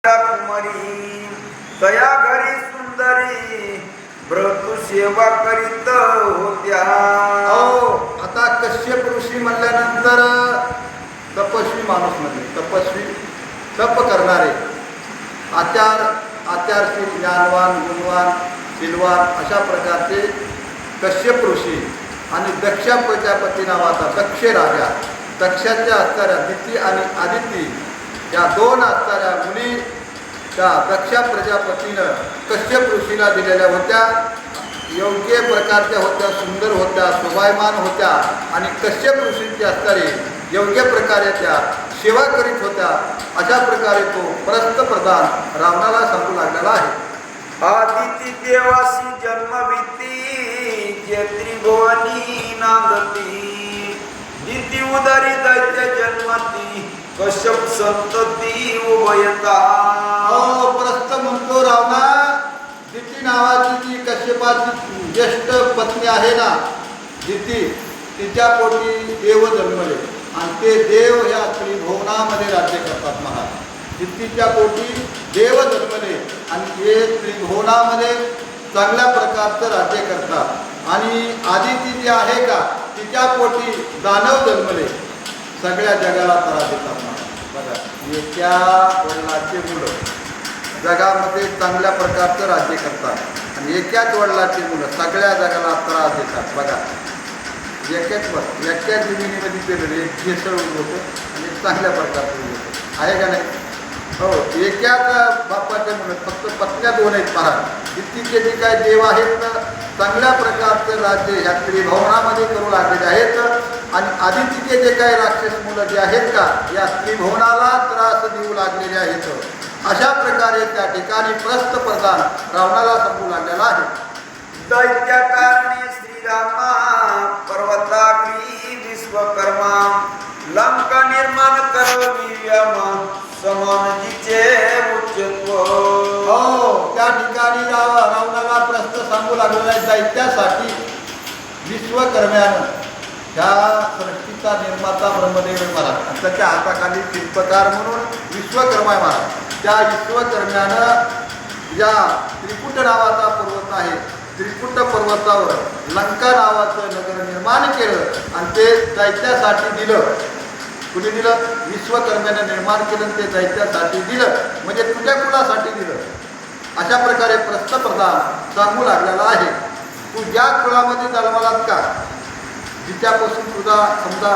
कुमारी तया घरी सुंदरी भ्रतु सेवा करीत होत्या. आता कश्यप ऋषी म्हणल्यानंतर तपस्वी माणूस म्हणजे तपस्वी तप करणारे आचारशील ज्ञानवान गुणवान शीलवान अशा प्रकारचे कश्यप ऋषी आणि दक्ष प्रजापती नावाचा दक्ष राजा दक्षाच्या असणाऱ्या दिती आणि आदिती या दोन असणाऱ्या मुली त्या दक्ष प्रजापतीनं कश्यप ऋषीला दिलेल्या होत्या. योग्य प्रकारच्या होत्या, सुंदर होत्या, शोभायमान होत्या आणि कश्यप ऋषींची असणारी योग्य प्रकारे त्या सेवा करीत होत्या. अशा प्रकारे तो प्रस्थप्रधान रावणाला सांगू लागलेला आहे. आदिती देवासी जन्मभीती जे त्रिभुवनी नांदती दिती उदारी दैत्य जन्मती कश्यप संतती उभयता. प्रस्थ म्हणतो रावणा दिती नावाची जी कश्यपाची ज्येष्ठ पत्नी आहे ना दिती, तिच्या पोटी देव जन्मले आणि ते देव या त्रिभुवनामध्ये राज्य करतात. महाराज दितीच्या पोटी देव जन्मले आणि हे त्रिभुवनामध्ये चांगल्या प्रकारचं राज्य करतात. आणि आदिती जी आहे का तिच्या पोटी दानव जन्मले, सगळ्या जगाला त्रास देतात. बघा एका वडिलाचे मुलं जगामध्ये चांगल्या प्रकारचं राज्य करतात आणि एकाच वडिलाची मुलं सगळ्या जगाला त्रास देतात. बघा एकाच जमिनीमध्ये पेरलं एक घेसळ होतं आणि एक चांगल्या प्रकारचं होतं आहे का नाही. हो, एकाच बापाच्या मुलं फक्त पत्न्या दोन आहेत. पहा तिथे जे काय देव आहेत ना चांगल्या प्रकारचं राज्य ह्या त्रिभुवनामध्ये करू लागलेले आहेत आणि आदितीचे जे काही राक्षस मुलं जे आहेत का या त्रिभुवनाला त्रास देऊ लागलेले आहेत. अशा प्रकारे त्या ठिकाणी प्रस्थप्रधान रावणाला सांगू लागलेला आहे. दैत्या कारणे श्रीरामा पर्वताग्री विश्वकर्मा लंका निर्माण करवियमा समानजीचे उच्चत्व. त्या ठिकाणी रावणाला प्रश्न सांगू लागलेला आहे. दैत्यासाठी विश्वकर्म्यानं त्या सृष्टीचा निर्माता ब्रह्मदेव महाराज आणि त्याच्या हाताखाली शिल्पकार म्हणून विश्वकर्मा महाराज त्या विश्वकर्म्यानं या त्रिकुट नावाचा पर्वत आहे त्रिकुट पर्वतावर लंका नावाचं नगर निर्माण केलं आणि ते दैत्यासाठी दिलं. कुणी दिलं? विश्वकर्म्यानं निर्माण केलं ते दैत्यासाठी दिलं, म्हणजे तुझ्या कुलासाठी दिलं. अशा प्रकारे प्रस्थप्रधान सांगू लागलेला आहे. तू ज्या कुळामध्ये जन्मालात का जिच्यापासून तुझा समजा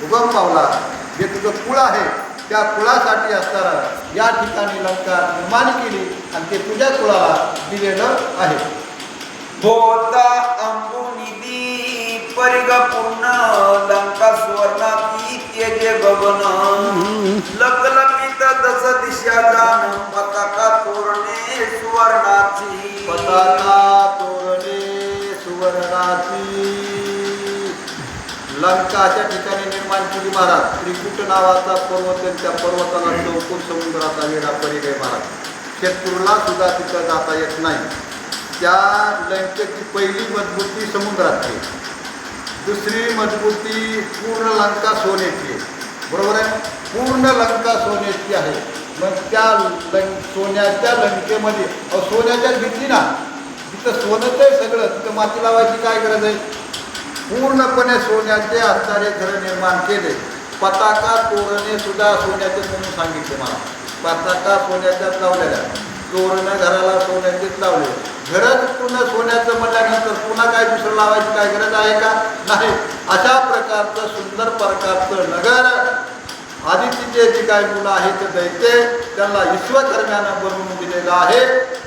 उगम पावला जे तुझं कुळ आहे त्या कुळासाठी असताना या ठिकाणी लंका निर्माण केली आणि ते तुझ्या कुळाला दिलेलं आहे. होता अंबुनिधी परिग पूर्ण लंका सुवर्णाती तेजे गगन लकलकित दस दिशा जाण पताका तोरणे सुवर्णाची. पताका तोरणे सुवर्णाची लंकाच्या ठिकाणी निर्माण केली. महाराज त्रिकुट नावाचा पर्वत त्या पर्वताला चौकोन समुद्राचा वेढा परिघ आहे. महाराज शत्रूला सुद्धा तिथं जाता येत नाही. त्या लंकेची पहिली मजबूती समुद्राची, दुसरी मजबूती पूर्ण लंका सोन्याची, बरोबर आहे. पूर्ण लंका सोन्याची आहे. मग त्या सोन्याच्या लंकेमध्ये सोन्याच्या भीती ना तिथं सोनंच आहे सगळं, तिथं माती लावायची काय गरज आहे. पूर्णपणे सोन्याचे असणारे घर निर्माण केले. पताका तोरणे सुद्धा सोन्याचे म्हणून सांगितले. मला पताका सोन्याच्याच लावलेल्या, तोरणं घराला सोन्याचेच लावले. घरच पुन्हा सोन्याचं म्हणल्यानंतर पुन्हा काय दुसरं लावायची काय गरज आहे का? नाही. अशा प्रकारचं सुंदर प्रकारचं नगर आदितीचे जे काही मुलं आहेत दैत्य त्यांना विश्वकर्म्यानं बनवून दिलेलं आहे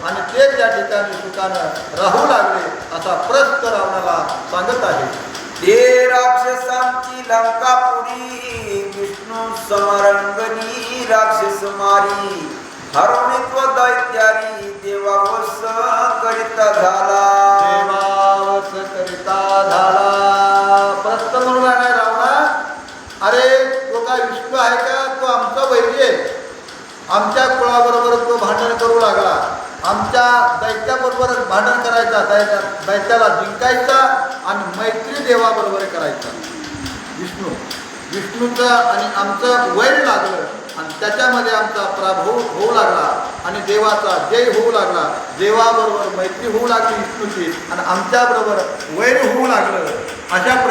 आणि ते त्या ठिकाणी सुखानं राहू लागले असा प्रस्थ रावणाला सांगत आहे. ते राक्षसांची लंकापुरी विष्णू समरंगनी राक्षस मारी हरवणीत्व दैत्यारी देवावस करिता झाला. देवावस करिता झाला. प्रस्थ म्हणून आहे रावणा, अरे तो काय विष्णू आहे का? तो आमचा वैरी आहे. आमच्या कुळाबरोबर तो भांडण करू लागला. आमच्या दैत्याबरोबर भांडण करायचा, दैत्याला जिंकायचा आणि मैत्री देवाबरोबर करायचा. विष्णूचं आणि आमचं वैर लागलं आणि त्याच्यामध्ये आमचा पराभव होऊ लागला आणि देवाचा जय होऊ लागला. देवाबरोबर मैत्री होऊ लागली विष्णूची आणि आमच्याबरोबर वैर होऊ लागलं. अशा